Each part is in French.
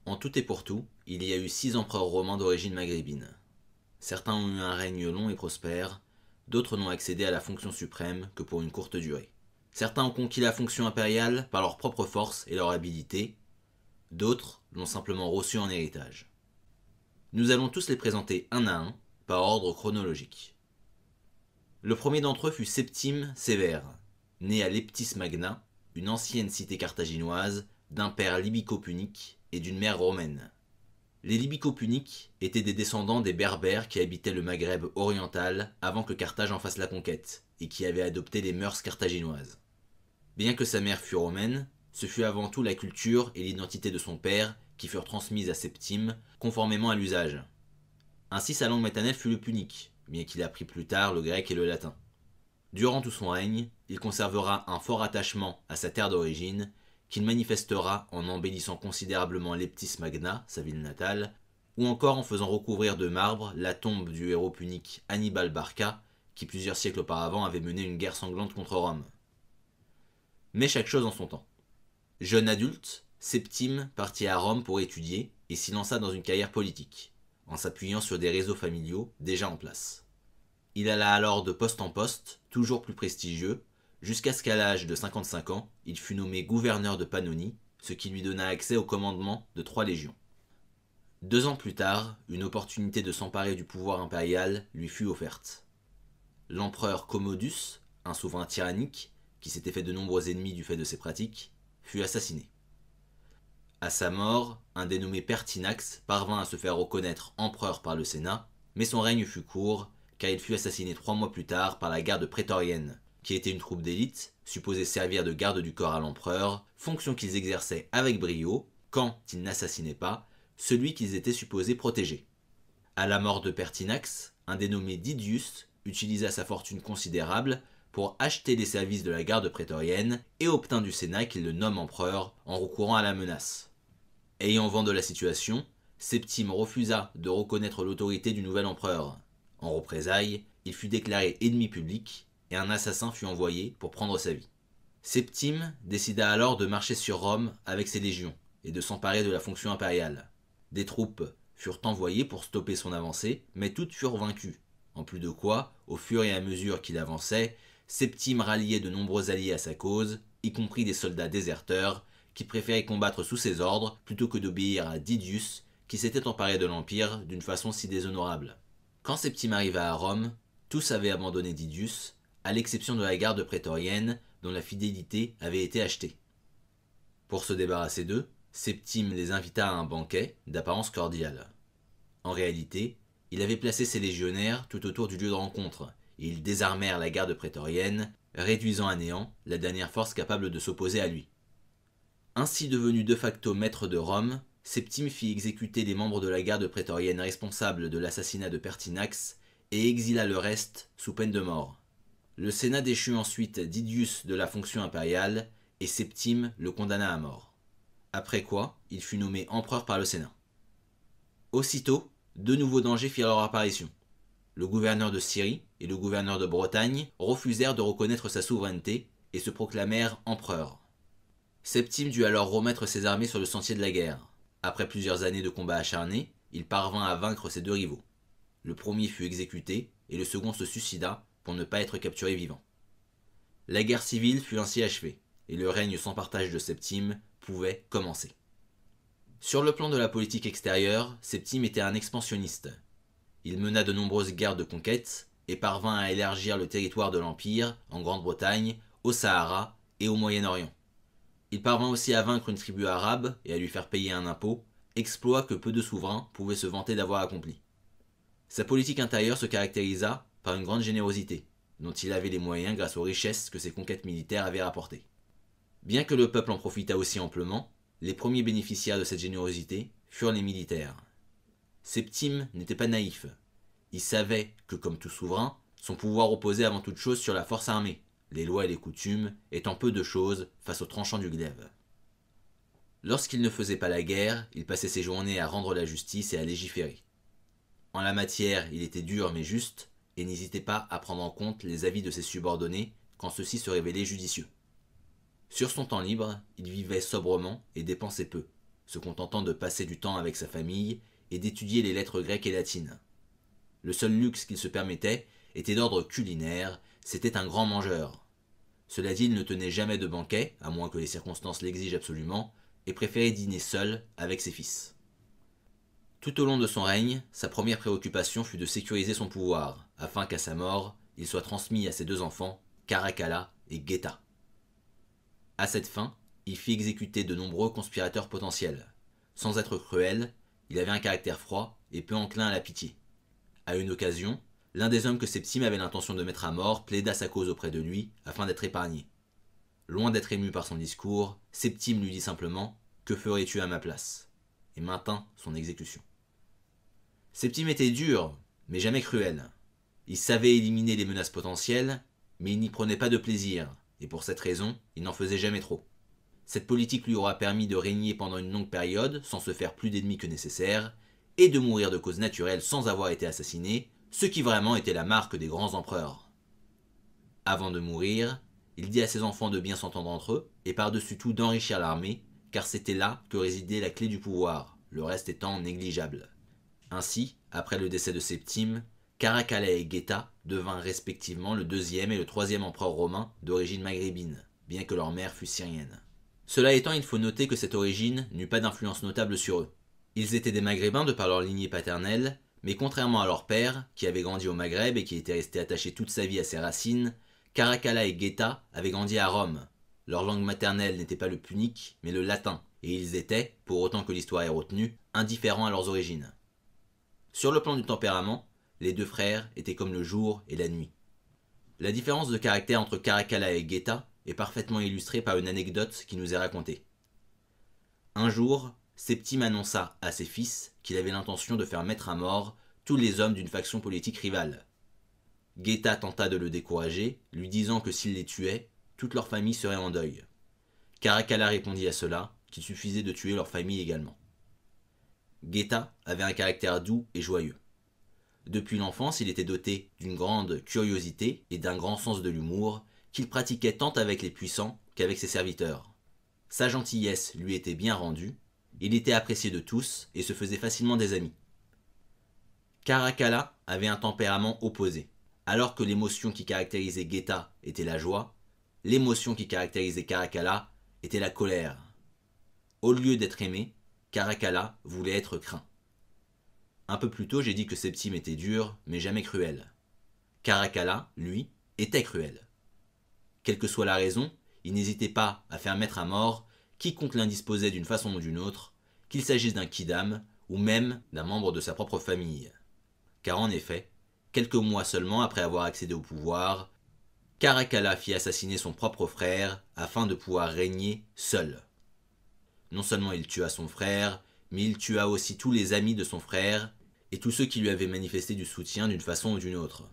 En tout et pour tout, il y a eu 6 empereurs romains d'origine maghrébine. Certains ont eu un règne long et prospère, d'autres n'ont accédé à la fonction suprême que pour une courte durée. Certains ont conquis la fonction impériale par leur propre force et leur habileté, d'autres l'ont simplement reçue en héritage. Nous allons tous les présenter un à un, par ordre chronologique. Le premier d'entre eux fut Septime Sévère, né à Leptis Magna, une ancienne cité carthaginoise, d'un père libyco-punique et d'une mère romaine. Les libyco-puniques étaient des descendants des Berbères qui habitaient le Maghreb oriental avant que Carthage en fasse la conquête, et qui avaient adopté les mœurs carthaginoises. Bien que sa mère fût romaine, ce fut avant tout la culture et l'identité de son père qui furent transmises à Septime conformément à l'usage. Ainsi sa langue maternelle fut le punique, bien qu'il apprit plus tard le grec et le latin. Durant tout son règne, il conservera un fort attachement à sa terre d'origine, qu'il manifestera en embellissant considérablement Leptis Magna, sa ville natale, ou encore en faisant recouvrir de marbre la tombe du héros punique Hannibal Barca, qui plusieurs siècles auparavant avait mené une guerre sanglante contre Rome. Mais chaque chose en son temps. Jeune adulte, Septime partit à Rome pour étudier et s'y lança dans une carrière politique, en s'appuyant sur des réseaux familiaux déjà en place. Il alla alors de poste en poste, toujours plus prestigieux, jusqu'à ce qu'à l'âge de 55 ans, il fut nommé gouverneur de Pannonie, ce qui lui donna accès au commandement de 3 légions. 2 ans plus tard, une opportunité de s'emparer du pouvoir impérial lui fut offerte. L'empereur Commodus, un souverain tyrannique, qui s'était fait de nombreux ennemis du fait de ses pratiques, fut assassiné. À sa mort, un dénommé Pertinax parvint à se faire reconnaître empereur par le Sénat, mais son règne fut court, car il fut assassiné 3 mois plus tard par la garde prétorienne, qui était une troupe d'élite, supposée servir de garde du corps à l'empereur, fonction qu'ils exerçaient avec brio, quand ils n'assassinaient pas celui qu'ils étaient supposés protéger. À la mort de Pertinax, un dénommé Didius utilisa sa fortune considérable pour acheter les services de la garde prétorienne et obtint du Sénat qu'il le nomme empereur en recourant à la menace. Ayant vent de la situation, Septime refusa de reconnaître l'autorité du nouvel empereur. En représailles, il fut déclaré ennemi public et un assassin fut envoyé pour prendre sa vie. Septime décida alors de marcher sur Rome avec ses légions et de s'emparer de la fonction impériale. Des troupes furent envoyées pour stopper son avancée, mais toutes furent vaincues. En plus de quoi, au fur et à mesure qu'il avançait, Septime ralliait de nombreux alliés à sa cause, y compris des soldats déserteurs, qui préféraient combattre sous ses ordres plutôt que d'obéir à Didius, qui s'était emparé de l'Empire d'une façon si déshonorable. Quand Septime arriva à Rome, tous avaient abandonné Didius, à l'exception de la garde prétorienne dont la fidélité avait été achetée. Pour se débarrasser d'eux, Septime les invita à un banquet d'apparence cordiale. En réalité, il avait placé ses légionnaires tout autour du lieu de rencontre, et ils désarmèrent la garde prétorienne, réduisant à néant la dernière force capable de s'opposer à lui. Ainsi devenu de facto maître de Rome, Septime fit exécuter les membres de la garde prétorienne responsables de l'assassinat de Pertinax et exila le reste sous peine de mort. Le Sénat déchut ensuite Didius de la fonction impériale et Septime le condamna à mort. Après quoi, il fut nommé empereur par le Sénat. Aussitôt, 2 nouveaux dangers firent leur apparition. Le gouverneur de Syrie et le gouverneur de Bretagne refusèrent de reconnaître sa souveraineté et se proclamèrent empereurs. Septime dut alors remettre ses armées sur le sentier de la guerre. Après plusieurs années de combats acharnés, il parvint à vaincre ses 2 rivaux. Le premier fut exécuté et le second se suicida pour ne pas être capturé vivant. La guerre civile fut ainsi achevée, et le règne sans partage de Septime pouvait commencer. Sur le plan de la politique extérieure, Septime était un expansionniste. Il mena de nombreuses guerres de conquête et parvint à élargir le territoire de l'Empire en Grande-Bretagne, au Sahara et au Moyen-Orient. Il parvint aussi à vaincre une tribu arabe et à lui faire payer un impôt, exploit que peu de souverains pouvaient se vanter d'avoir accompli. Sa politique intérieure se caractérisa par une grande générosité, dont il avait les moyens grâce aux richesses que ses conquêtes militaires avaient rapportées. Bien que le peuple en profitât aussi amplement, les premiers bénéficiaires de cette générosité furent les militaires. Septime n'était pas naïf. Il savait que, comme tout souverain, son pouvoir reposait avant toute chose sur la force armée, les lois et les coutumes étant peu de choses face au tranchant du glaive. Lorsqu'il ne faisait pas la guerre, il passait ses journées à rendre la justice et à légiférer. En la matière, il était dur mais juste, et n'hésitait pas à prendre en compte les avis de ses subordonnés quand ceux-ci se révélaient judicieux. Sur son temps libre, il vivait sobrement et dépensait peu. se contentant de passer du temps avec sa famille et d'étudier les lettres grecques et latines. Le seul luxe qu'il se permettait était d'ordre culinaire, c'était un grand mangeur. Cela dit, il ne tenait jamais de banquet, à moins que les circonstances l'exigent absolument, et préférait dîner seul avec ses fils. Tout au long de son règne, sa première préoccupation fut de sécuriser son pouvoir, afin qu'à sa mort, il soit transmis à ses deux enfants, Caracalla et Geta. À cette fin, il fit exécuter de nombreux conspirateurs potentiels. Sans être cruel, il avait un caractère froid et peu enclin à la pitié. À une occasion, l'un des hommes que Septime avait l'intention de mettre à mort plaida sa cause auprès de lui afin d'être épargné. Loin d'être ému par son discours, Septime lui dit simplement « Que ferais-tu à ma place ?» et maintint son exécution. Septime était dur, mais jamais cruel. Il savait éliminer les menaces potentielles, mais il n'y prenait pas de plaisir, et pour cette raison, il n'en faisait jamais trop. Cette politique lui aura permis de régner pendant une longue période sans se faire plus d'ennemis que nécessaire, et de mourir de cause naturelle sans avoir été assassiné, ce qui vraiment était la marque des grands empereurs. Avant de mourir, il dit à ses enfants de bien s'entendre entre eux, et par-dessus tout d'enrichir l'armée, car c'était là que résidait la clé du pouvoir, le reste étant négligeable. Ainsi, après le décès de Septime, Caracalla et Geta devinrent respectivement le deuxième et le troisième empereur romain d'origine maghrébine, bien que leur mère fût syrienne. Cela étant, il faut noter que cette origine n'eut pas d'influence notable sur eux. Ils étaient des Maghrébins de par leur lignée paternelle, mais contrairement à leur père, qui avait grandi au Maghreb et qui était resté attaché toute sa vie à ses racines, Caracalla et Geta avaient grandi à Rome. Leur langue maternelle n'était pas le punique, mais le latin, et ils étaient, pour autant que l'histoire est retenue, indifférents à leurs origines. Sur le plan du tempérament, les deux frères étaient comme le jour et la nuit. La différence de caractère entre Caracalla et Geta est parfaitement illustrée par une anecdote qui nous est racontée. Un jour, Septime annonça à ses fils qu'il avait l'intention de faire mettre à mort tous les hommes d'une faction politique rivale. Geta tenta de le décourager, lui disant que s'il les tuait, toute leur famille serait en deuil. Caracalla répondit à cela qu'il suffisait de tuer leur famille également. Geta avait un caractère doux et joyeux. Depuis l'enfance, il était doté d'une grande curiosité et d'un grand sens de l'humour qu'il pratiquait tant avec les puissants qu'avec ses serviteurs. Sa gentillesse lui était bien rendue, il était apprécié de tous et se faisait facilement des amis. Caracalla avait un tempérament opposé. Alors que l'émotion qui caractérisait Geta était la joie, l'émotion qui caractérisait Caracalla était la colère. Au lieu d'être aimé, Caracalla voulait être craint. Un peu plus tôt, j'ai dit que Septime était dur, mais jamais cruel. Caracalla, lui, était cruel. Quelle que soit la raison, il n'hésitait pas à faire mettre à mort quiconque l'indisposait d'une façon ou d'une autre, qu'il s'agisse d'un quidam ou même d'un membre de sa propre famille. Car en effet, quelques mois seulement après avoir accédé au pouvoir, Caracalla fit assassiner son propre frère afin de pouvoir régner seul. Non seulement il tua son frère, mais il tua aussi tous les amis de son frère et tous ceux qui lui avaient manifesté du soutien d'une façon ou d'une autre.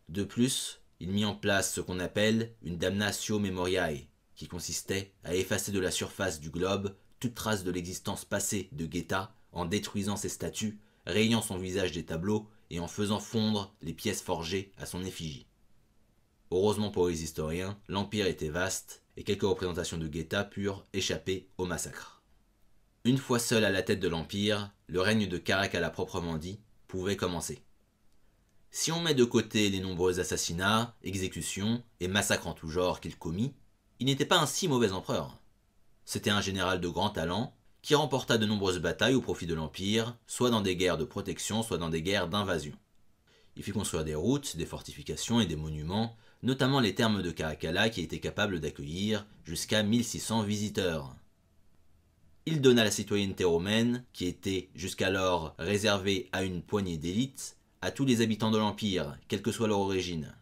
De plus, il mit en place ce qu'on appelle une damnatio memoriae, qui consistait à effacer de la surface du globe toute trace de l'existence passée de Geta en détruisant ses statues, rayant son visage des tableaux et en faisant fondre les pièces forgées à son effigie. Heureusement pour les historiens, l'empire était vaste et quelques représentations de Geta purent échapper au massacre. Une fois seul à la tête de l'empire, le règne de Caracalla proprement dit pouvait commencer. Si on met de côté les nombreux assassinats, exécutions et massacres en tout genre qu'il commit, il n'était pas un si mauvais empereur. C'était un général de grand talent qui remporta de nombreuses batailles au profit de l'Empire, soit dans des guerres de protection, soit dans des guerres d'invasion. Il fit construire des routes, des fortifications et des monuments, notamment les thermes de Caracalla qui étaient capables d'accueillir jusqu'à 1600 visiteurs. Il donna la citoyenneté romaine, qui était jusqu'alors réservée à une poignée d'élites, à tous les habitants de l'Empire, quelle que soit leur origine.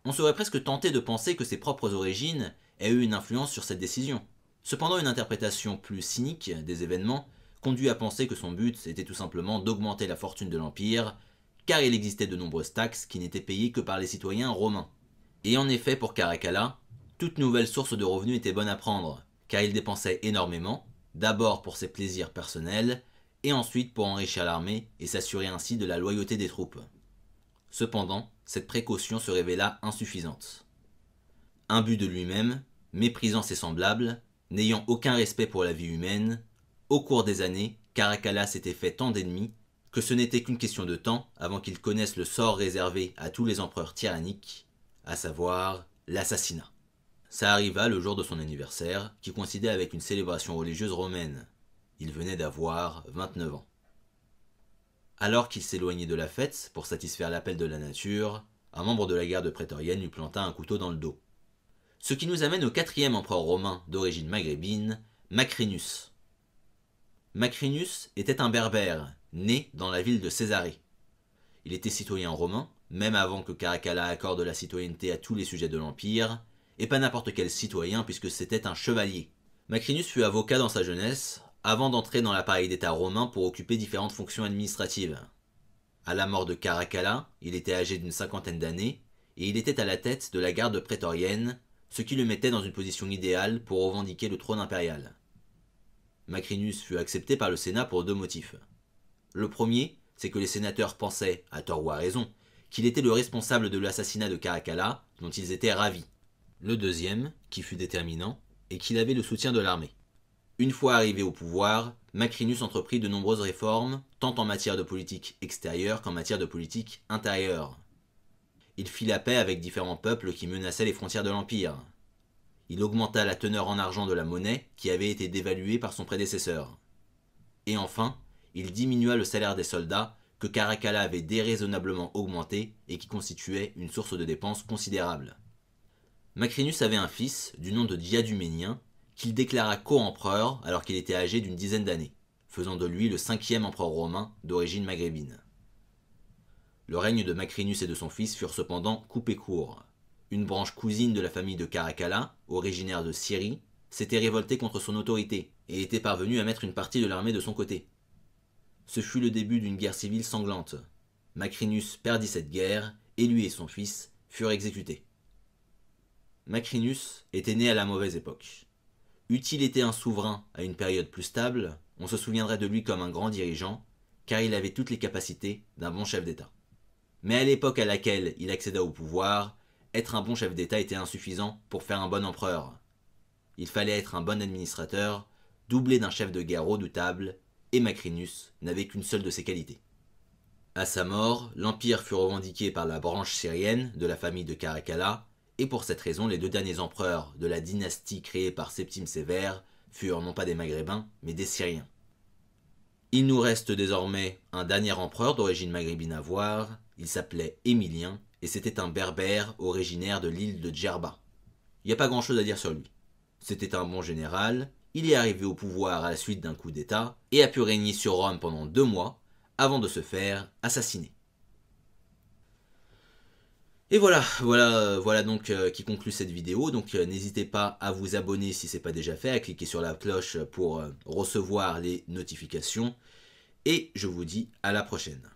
On serait presque tenté de penser que ses propres origines aient eu une influence sur cette décision. Cependant, une interprétation plus cynique des événements conduit à penser que son but était tout simplement d'augmenter la fortune de l'Empire, car il existait de nombreuses taxes qui n'étaient payées que par les citoyens romains. Et en effet, pour Caracalla, toute nouvelle source de revenus était bonne à prendre, car il dépensait énormément, d'abord pour ses plaisirs personnels, et ensuite pour enrichir l'armée et s'assurer ainsi de la loyauté des troupes. Cependant, cette précaution se révéla insuffisante. Imbu de lui-même, méprisant ses semblables, n'ayant aucun respect pour la vie humaine, Au cours des années, Caracalla s'était fait tant d'ennemis que ce n'était qu'une question de temps avant qu'il connaisse le sort réservé à tous les empereurs tyranniques, à savoir l'assassinat. Ça arriva le jour de son anniversaire, qui coïncidait avec une célébration religieuse romaine. Il venait d'avoir 29 ans. Alors qu'il s'éloignait de la fête pour satisfaire l'appel de la nature, un membre de la garde prétorienne lui planta un couteau dans le dos. Ce qui nous amène au 4e empereur romain d'origine maghrébine, Macrinus. Macrinus était un berbère, né dans la ville de Césarée. Il était citoyen romain, même avant que Caracalla accorde la citoyenneté à tous les sujets de l'Empire, et pas n'importe quel citoyen puisque c'était un chevalier. Macrinus fut avocat dans sa jeunesse, avant d'entrer dans l'appareil d'État romain pour occuper différentes fonctions administratives. À la mort de Caracalla, il était âgé d'une 50aine d'années, et il était à la tête de la garde prétorienne, ce qui le mettait dans une position idéale pour revendiquer le trône impérial. Macrinus fut accepté par le Sénat pour 2 motifs. Le premier, c'est que les sénateurs pensaient, à tort ou à raison, qu'il était le responsable de l'assassinat de Caracalla, dont ils étaient ravis. Le deuxième, qui fut déterminant, est qu'il avait le soutien de l'armée. Une fois arrivé au pouvoir, Macrinus entreprit de nombreuses réformes, tant en matière de politique extérieure qu'en matière de politique intérieure. Il fit la paix avec différents peuples qui menaçaient les frontières de l'Empire. Il augmenta la teneur en argent de la monnaie qui avait été dévaluée par son prédécesseur. Et enfin, il diminua le salaire des soldats que Caracalla avait déraisonnablement augmenté et qui constituait une source de dépenses considérable. Macrinus avait un fils, du nom de Diaduménien, qu'il déclara co-empereur alors qu'il était âgé d'une 10aine d'années, faisant de lui le 5e empereur romain d'origine maghrébine. Le règne de Macrinus et de son fils furent cependant coupés court. Une branche cousine de la famille de Caracalla, originaire de Syrie, s'était révoltée contre son autorité et était parvenue à mettre une partie de l'armée de son côté. Ce fut le début d'une guerre civile sanglante. Macrinus perdit cette guerre et lui et son fils furent exécutés. Macrinus était né à la mauvaise époque. Eût-il été un souverain à une période plus stable, on se souviendrait de lui comme un grand dirigeant, car il avait toutes les capacités d'un bon chef d'État. Mais à l'époque à laquelle il accéda au pouvoir, être un bon chef d'État était insuffisant pour faire un bon empereur. Il fallait être un bon administrateur, doublé d'un chef de guerre redoutable, et Macrinus n'avait qu'une seule de ces qualités. À sa mort, l'empire fut revendiqué par la branche syrienne de la famille de Caracalla, et pour cette raison, les 2 derniers empereurs de la dynastie créée par Septime Sévère furent non pas des Maghrébins, mais des Syriens. Il nous reste désormais un dernier empereur d'origine maghrébine à voir, il s'appelait Émilien, et c'était un berbère originaire de l'île de Djerba. Il n'y a pas grand chose à dire sur lui. C'était un bon général, il est arrivé au pouvoir à la suite d'un coup d'État, et a pu régner sur Rome pendant 2 mois, avant de se faire assassiner. Et voilà donc qui conclut cette vidéo. Donc n'hésitez pas à vous abonner si ce n'est pas déjà fait, à cliquer sur la cloche pour recevoir les notifications. Et je vous dis à la prochaine.